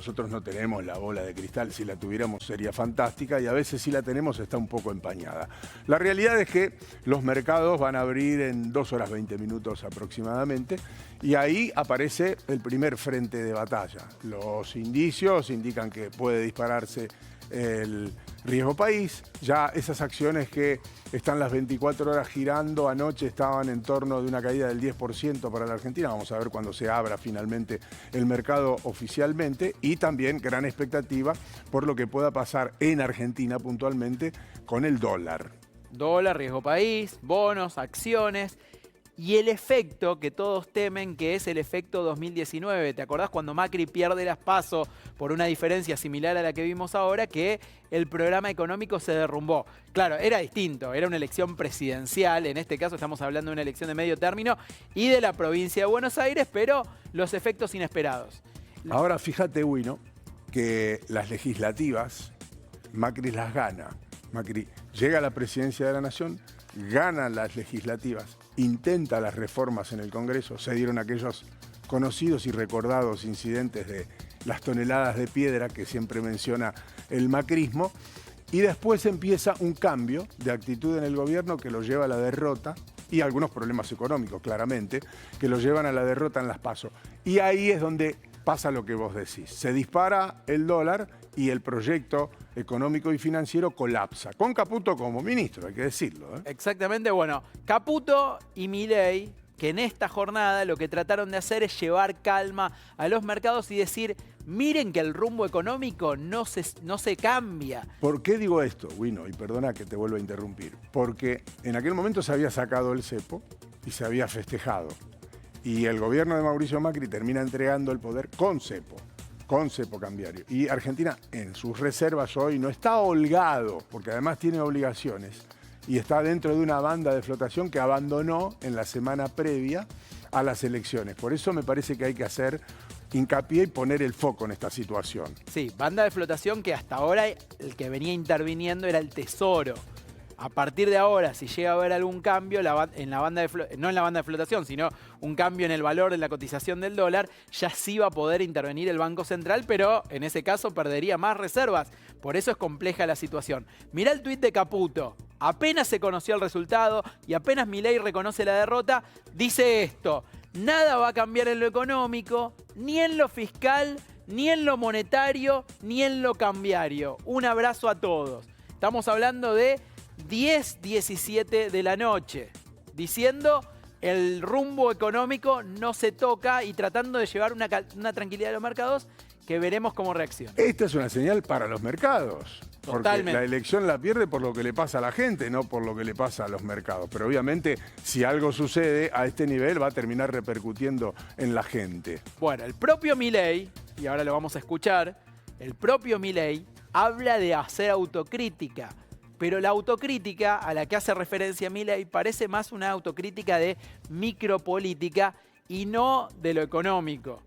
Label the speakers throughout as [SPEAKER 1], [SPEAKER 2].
[SPEAKER 1] nosotros no tenemos la bola de cristal, si la tuviéramos sería fantástica y a veces si la tenemos está un poco empañada. La realidad es que los mercados van a abrir en 2 horas 20 minutos aproximadamente y ahí aparece el primer frente de batalla. Los indicios indican que puede dispararse el riesgo país. Ya esas acciones que están las 24 horas girando, anoche estaban en torno de una caída del 10% para la Argentina. Vamos a ver cuando se abra finalmente el mercado oficialmente. Y también gran expectativa por lo que pueda pasar en Argentina puntualmente con el dólar.
[SPEAKER 2] Dólar, riesgo país, bonos, acciones. Y el efecto que todos temen, que es el efecto 2019. ¿Te acordás cuando Macri pierde las PASO por una diferencia similar a la que vimos ahora, que el programa económico se derrumbó? Claro, era distinto, era una elección presidencial, en este caso estamos hablando de una elección de medio término y de la provincia de Buenos Aires, pero los efectos inesperados.
[SPEAKER 1] Ahora fíjate, Wino, que las legislativas, Macri las gana. Macri llega a la presidencia de la Nación, gana las legislativas, intenta las reformas en el Congreso, se dieron aquellos conocidos y recordados incidentes de las toneladas de piedra que siempre menciona el macrismo, y después empieza un cambio de actitud en el gobierno que lo lleva a la derrota y algunos problemas económicos, claramente, que lo llevan a la derrota en las PASO. Y ahí es donde pasa lo que vos decís. Se dispara el dólar y el proyecto económico y financiero colapsa. Con Caputo como ministro, hay que decirlo, ¿eh?
[SPEAKER 2] Exactamente, bueno, Caputo y Milei, que en esta jornada lo que trataron de hacer es llevar calma a los mercados y decir, miren que el rumbo económico no se cambia.
[SPEAKER 1] ¿Por qué digo esto, Wino? Y perdona que te vuelva a interrumpir. Porque en aquel momento se había sacado el cepo y se había festejado. Y el gobierno de Mauricio Macri termina entregando el poder con cepo cambiario. Y Argentina en sus reservas hoy no está holgado, porque además tiene obligaciones, y está dentro de una banda de flotación que abandonó en la semana previa a las elecciones. Por eso me parece que hay que hacer hincapié y poner el foco en esta situación.
[SPEAKER 2] Sí, banda de flotación que hasta ahora el que venía interviniendo era el Tesoro. A partir de ahora, si llega a haber algún cambio no en la banda de flotación, sino un cambio en el valor de la cotización del dólar, ya sí va a poder intervenir el Banco Central, pero en ese caso perdería más reservas. Por eso es compleja la situación. Mirá el tuit de Caputo. Apenas se conoció el resultado y apenas Milei reconoce la derrota, dice esto: nada va a cambiar en lo económico, ni en lo fiscal, ni en lo monetario, ni en lo cambiario. Un abrazo a todos. Estamos hablando de 10:17 de la noche, diciendo el rumbo económico no se toca y tratando de llevar una tranquilidad a los mercados que veremos cómo reacciona.
[SPEAKER 1] Esta es una señal para los mercados.
[SPEAKER 2] Totalmente.
[SPEAKER 1] Porque la elección la pierde por lo que le pasa a la gente, no por lo que le pasa a los mercados. Pero obviamente, si algo sucede a este nivel, va a terminar repercutiendo en la gente.
[SPEAKER 2] Bueno, el propio Milei, y ahora lo vamos a escuchar, el propio Milei habla de hacer autocrítica. Pero la autocrítica a la que hace referencia Milei parece más una autocrítica de micropolítica y no de lo económico.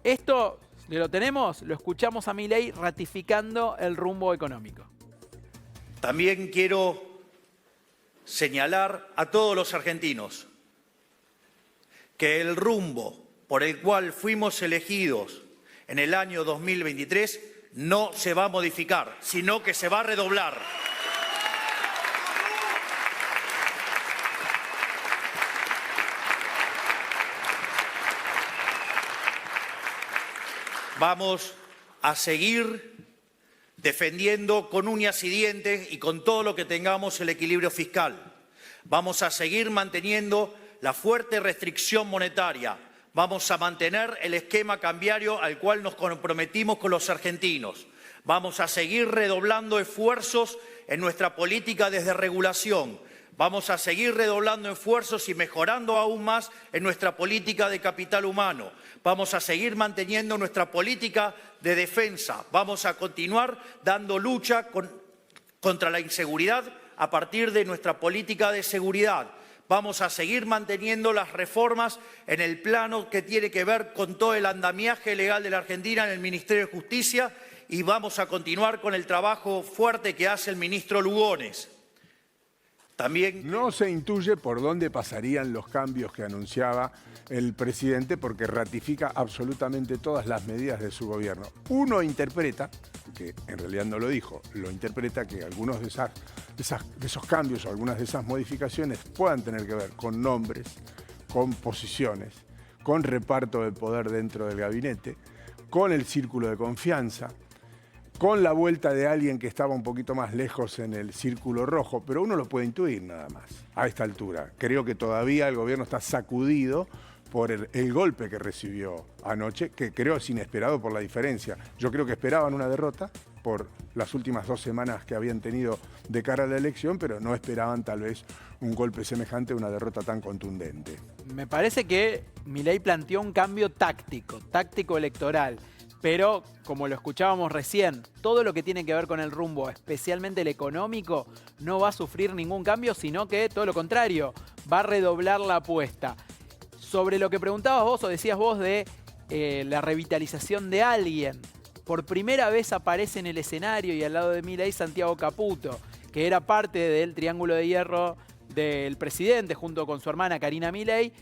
[SPEAKER 2] Esto lo tenemos, lo escuchamos a Milei ratificando el rumbo económico.
[SPEAKER 3] También quiero señalar a todos los argentinos que el rumbo por el cual fuimos elegidos en el año 2023 no se va a modificar, sino que se va a redoblar. Vamos a seguir defendiendo con uñas y dientes y con todo lo que tengamos el equilibrio fiscal. Vamos a seguir manteniendo la fuerte restricción monetaria. Vamos a mantener el esquema cambiario al cual nos comprometimos con los argentinos. Vamos a seguir redoblando esfuerzos en nuestra política de desregulación. Vamos a seguir redoblando esfuerzos y mejorando aún más en nuestra política de capital humano. Vamos a seguir manteniendo nuestra política de defensa. Vamos a continuar dando lucha contra la inseguridad a partir de nuestra política de seguridad. Vamos a seguir manteniendo las reformas en el plano que tiene que ver con todo el andamiaje legal de la Argentina en el Ministerio de Justicia y vamos a continuar con el trabajo fuerte que hace el ministro Lugones. También
[SPEAKER 1] no se intuye por dónde pasarían los cambios que anunciaba el presidente, porque ratifica absolutamente todas las medidas de su gobierno. Uno interpreta, que en realidad no lo dijo, lo interpreta que algunos de esos cambios o algunas de esas modificaciones puedan tener que ver con nombres, con posiciones, con reparto de poder dentro del gabinete, con el círculo de confianza, con la vuelta de alguien que estaba un poquito más lejos en el círculo rojo, pero uno lo puede intuir nada más a esta altura. Creo que todavía el gobierno está sacudido por el golpe que recibió anoche, que creo es inesperado por la diferencia. Yo creo que esperaban una derrota por las últimas 2 semanas que habían tenido de cara a la elección, pero no esperaban tal vez un golpe semejante, una derrota tan contundente.
[SPEAKER 2] Me parece que Milei planteó un cambio táctico electoral. Pero, como lo escuchábamos recién, todo lo que tiene que ver con el rumbo, especialmente el económico, no va a sufrir ningún cambio, sino que todo lo contrario, va a redoblar la apuesta. Sobre lo que preguntabas vos o decías vos de la revitalización de alguien, por primera vez aparece en el escenario y al lado de Milei Santiago Caputo, que era parte del triángulo de hierro del presidente junto con su hermana Karina Milei.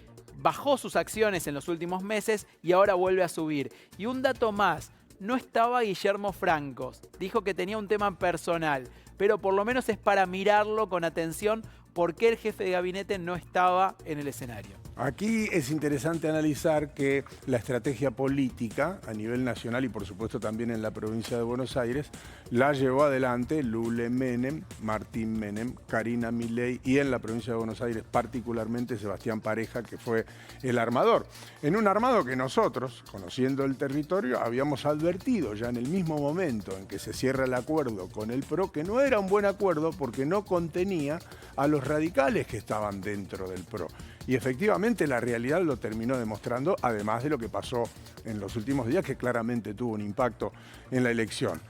[SPEAKER 2] Bajó sus acciones en los últimos meses y ahora vuelve a subir. Y un dato más, no estaba Guillermo Francos. Dijo que tenía un tema personal, pero por lo menos es para mirarlo con atención por qué el jefe de gabinete no estaba en el escenario.
[SPEAKER 1] Aquí es interesante analizar que la estrategia política a nivel nacional y por supuesto también en la provincia de Buenos Aires la llevó adelante Lule Menem, Martín Menem, Karina Milei y en la provincia de Buenos Aires particularmente Sebastián Pareja, que fue el armador. En un armado que nosotros, conociendo el territorio, habíamos advertido ya en el mismo momento en que se cierra el acuerdo con el PRO que no era un buen acuerdo porque no contenía a los radicales que estaban dentro del PRO. Y efectivamente la realidad lo terminó demostrando, además de lo que pasó en los últimos días, que claramente tuvo un impacto en la elección.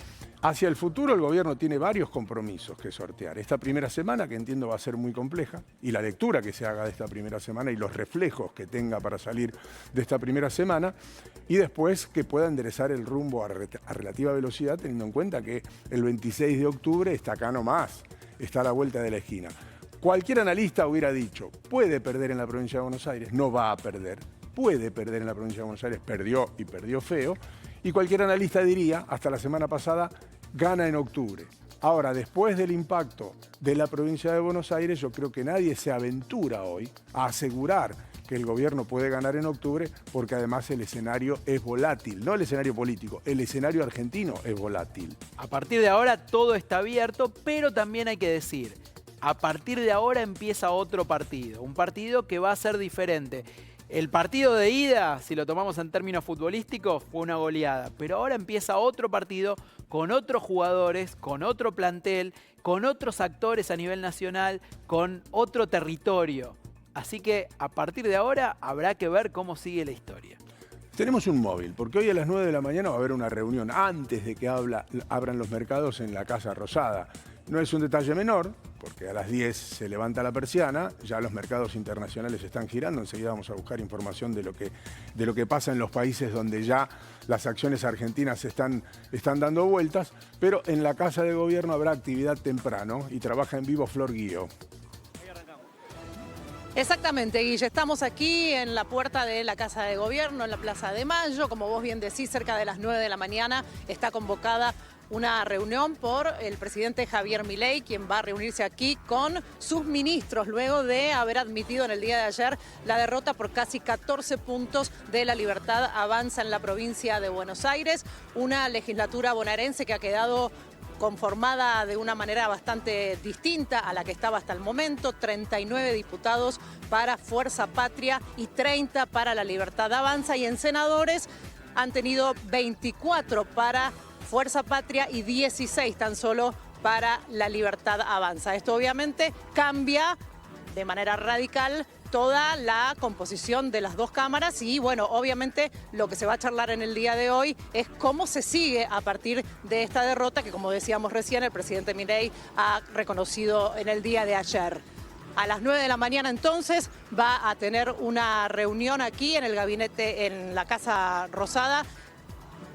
[SPEAKER 1] Hacia el futuro el gobierno tiene varios compromisos que sortear. Esta primera semana, que entiendo va a ser muy compleja, y la lectura que se haga de esta primera semana y los reflejos que tenga para salir de esta primera semana, y después que pueda enderezar el rumbo a relativa velocidad, teniendo en cuenta que el 26 de octubre está acá nomás, está a la vuelta de la esquina. Cualquier analista hubiera dicho, puede perder en la provincia de Buenos Aires, no va a perder, puede perder en la provincia de Buenos Aires, perdió y perdió feo, y cualquier analista diría, hasta la semana pasada, gana en octubre. Ahora, después del impacto de la provincia de Buenos Aires, yo creo que nadie se aventura hoy a asegurar que el gobierno puede ganar en octubre, porque además el escenario es volátil, no el escenario político, el escenario argentino es volátil.
[SPEAKER 2] A partir de ahora todo está abierto, pero también hay que decir, a partir de ahora empieza otro partido, un partido que va a ser diferente. El partido de ida, si lo tomamos en términos futbolísticos, fue una goleada, pero ahora empieza otro partido con otros jugadores, con otro plantel, con otros actores a nivel nacional, con otro territorio. Así que a partir de ahora habrá que ver cómo sigue la historia.
[SPEAKER 1] Tenemos un móvil, porque hoy a las 9 de la mañana va a haber una reunión antes de que abran los mercados en la Casa Rosada. No es un detalle menor, porque a las 10 se levanta la persiana, ya los mercados internacionales están girando, enseguida vamos a buscar información de lo que pasa en los países donde ya las acciones argentinas están dando vueltas, pero en la Casa de Gobierno habrá actividad temprano y trabaja en vivo Flor Guío.
[SPEAKER 4] Exactamente, Guille. Estamos aquí en la puerta de la Casa de Gobierno, en la Plaza de Mayo. Como vos bien decís, cerca de las 9 de la mañana está convocada una reunión por el presidente Javier Milei, quien va a reunirse aquí con sus ministros luego de haber admitido en el día de ayer la derrota por casi 14 puntos de La Libertad Avanza en la provincia de Buenos Aires. Una legislatura bonaerense que ha quedado conformada de una manera bastante distinta a la que estaba hasta el momento. 39 diputados para Fuerza Patria y 30 para La Libertad Avanza. Y en senadores han tenido 24 para Fuerza Patria y 16 tan solo para La Libertad Avanza. Esto obviamente cambia de manera radical toda la composición de las dos cámaras y bueno, obviamente lo que se va a charlar en el día de hoy es cómo se sigue a partir de esta derrota que, como decíamos recién, el presidente Milei ha reconocido en el día de ayer. A las 9 de la mañana entonces va a tener una reunión aquí en el gabinete, en la Casa Rosada.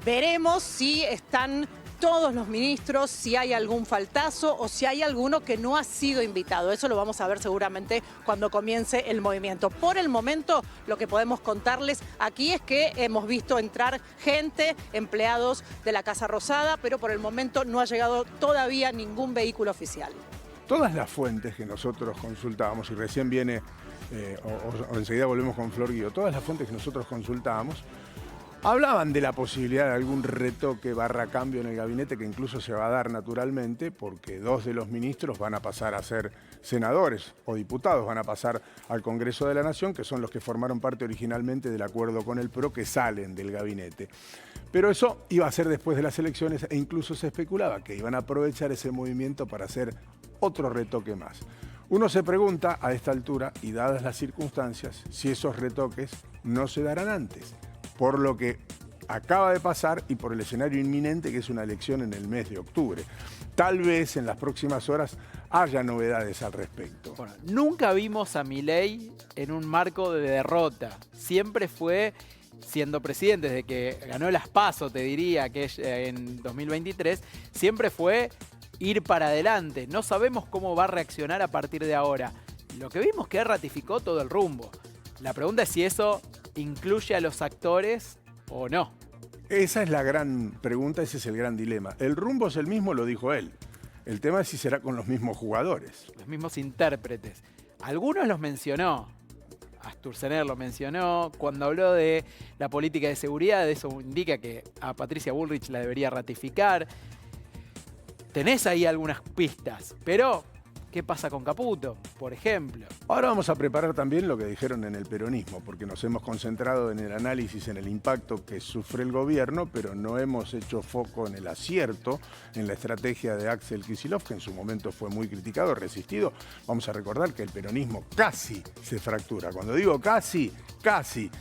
[SPEAKER 4] Veremos si están todos los ministros, si hay algún faltazo o si hay alguno que no ha sido invitado. Eso lo vamos a ver seguramente cuando comience el movimiento. Por el momento, lo que podemos contarles aquí es que hemos visto entrar gente, empleados de la Casa Rosada, pero por el momento no ha llegado todavía ningún vehículo oficial.
[SPEAKER 1] Todas las fuentes que nosotros consultábamos, y recién viene, o enseguida volvemos con Flor Guido, todas las fuentes que nosotros consultábamos, hablaban de la posibilidad de algún retoque / cambio en el gabinete, que incluso se va a dar naturalmente, porque 2 de los ministros van a pasar a ser senadores o diputados, van a pasar al Congreso de la Nación, que son los que formaron parte originalmente del acuerdo con el PRO, que salen del gabinete. Pero eso iba a ser después de las elecciones e incluso se especulaba que iban a aprovechar ese movimiento para hacer otro retoque más. Uno se pregunta a esta altura, y dadas las circunstancias, si esos retoques no se darán antes, por lo que acaba de pasar y por el escenario inminente que es una elección en el mes de octubre. Tal vez en las próximas horas haya novedades al respecto.
[SPEAKER 2] Bueno, nunca vimos a Milei en un marco de derrota. Siempre fue, siendo presidente, desde que ganó las PASO, te diría, que es en 2023, siempre fue ir para adelante. No sabemos cómo va a reaccionar a partir de ahora. Lo que vimos es que ratificó todo el rumbo. La pregunta es si eso incluye a los actores o no.
[SPEAKER 1] Esa es la gran pregunta, ese es el gran dilema. El rumbo es el mismo, lo dijo él. El tema es si será con los mismos jugadores.
[SPEAKER 2] Los mismos intérpretes. Algunos los mencionó. Sturzenegger lo mencionó. Cuando habló de la política de seguridad, eso indica que a Patricia Bullrich la debería ratificar. Tenés ahí algunas pistas, pero ¿qué pasa con Caputo, por ejemplo?
[SPEAKER 1] Ahora vamos a preparar también lo que dijeron en el peronismo, porque nos hemos concentrado en el análisis, en el impacto que sufre el gobierno, pero no hemos hecho foco en el acierto, en la estrategia de Axel Kicillof, que en su momento fue muy criticado, resistido. Vamos a recordar que el peronismo casi se fractura. Cuando digo casi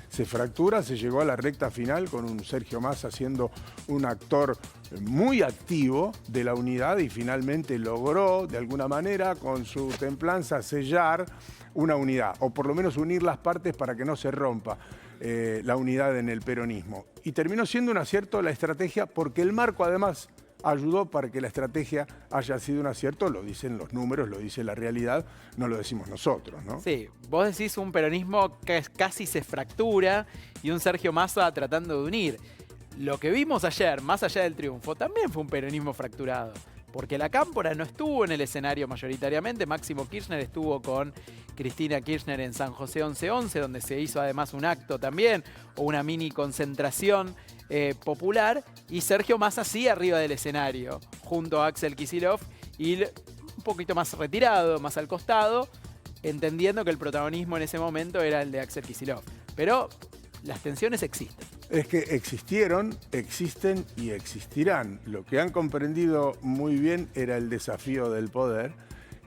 [SPEAKER 1] se fractura, se llegó a la recta final con un Sergio Massa siendo un actor muy activo de la unidad y finalmente logró, de alguna manera, con su templanza, sellar una unidad, o por lo menos unir las partes para que no se rompa la unidad en el peronismo. Y terminó siendo un acierto la estrategia, porque el marco además ayudó para que la estrategia haya sido un acierto, lo dicen los números, lo dice la realidad, no lo decimos nosotros, ¿no?
[SPEAKER 2] Sí, vos decís un peronismo que casi se fractura y un Sergio Massa tratando de unir. Lo que vimos ayer, más allá del triunfo, también fue un peronismo fracturado. Porque la Cámpora no estuvo en el escenario mayoritariamente. Máximo Kirchner estuvo con Cristina Kirchner en San José 1111, donde se hizo además un acto también, o una mini concentración popular. Y Sergio Massa sí arriba del escenario, junto a Axel Kicillof, y un poquito más retirado, más al costado, entendiendo que el protagonismo en ese momento era el de Axel Kicillof. Pero las tensiones existen.
[SPEAKER 1] Es que existieron, existen y existirán. Lo que han comprendido muy bien era el desafío del poder,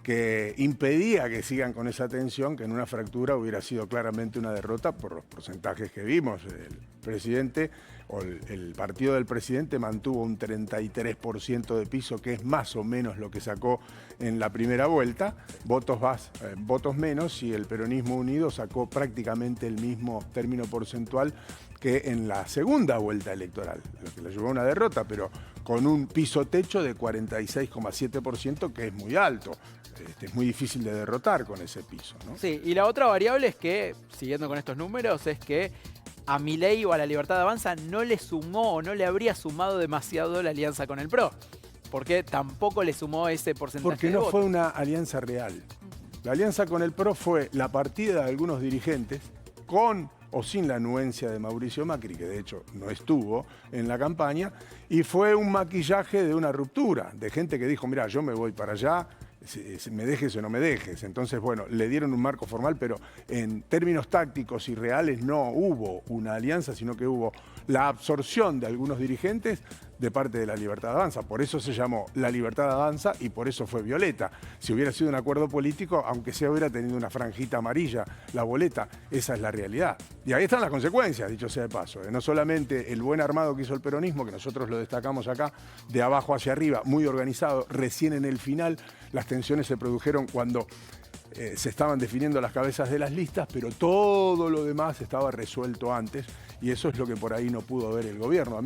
[SPEAKER 1] que impedía que sigan con esa tensión, que en una fractura hubiera sido claramente una derrota por los porcentajes que vimos. El presidente o el partido del presidente mantuvo un 33% de piso, que es más o menos lo que sacó en la primera vuelta, votos menos, y el peronismo unido sacó prácticamente el mismo término porcentual que en la segunda vuelta electoral, lo que le llevó a una derrota, pero con un piso techo de 46,7%, que es muy alto. Es muy difícil de derrotar con ese piso, ¿no?
[SPEAKER 2] Sí, y la otra variable es que, siguiendo con estos números, es que a Milei o a la Libertad Avanza no le sumó o no le habría sumado demasiado la alianza con el PRO, porque tampoco le sumó ese porcentaje
[SPEAKER 1] porque
[SPEAKER 2] de
[SPEAKER 1] no
[SPEAKER 2] votos.
[SPEAKER 1] fue una alianza real. La alianza con el PRO fue la partida de algunos dirigentes con o sin la anuencia de Mauricio Macri, que de hecho no estuvo en la campaña, y fue un maquillaje de una ruptura, de gente que dijo, mira, yo me voy para allá, me dejes o no me dejes. Entonces, bueno, le dieron un marco formal, pero en términos tácticos y reales no hubo una alianza, sino que hubo la absorción de algunos dirigentes de parte de la Libertad Avanza. Por eso se llamó la Libertad Avanza y por eso fue violeta. Si hubiera sido un acuerdo político, aunque sea hubiera tenido una franjita amarilla, la boleta, esa es la realidad. Y ahí están las consecuencias, dicho sea de paso. No solamente el buen armado que hizo el peronismo, que nosotros lo destacamos acá, de abajo hacia arriba, muy organizado, recién en el final, las tensiones se produjeron cuando se estaban definiendo las cabezas de las listas, pero todo lo demás estaba resuelto antes, y eso es lo que por ahí no pudo ver el gobierno. A mí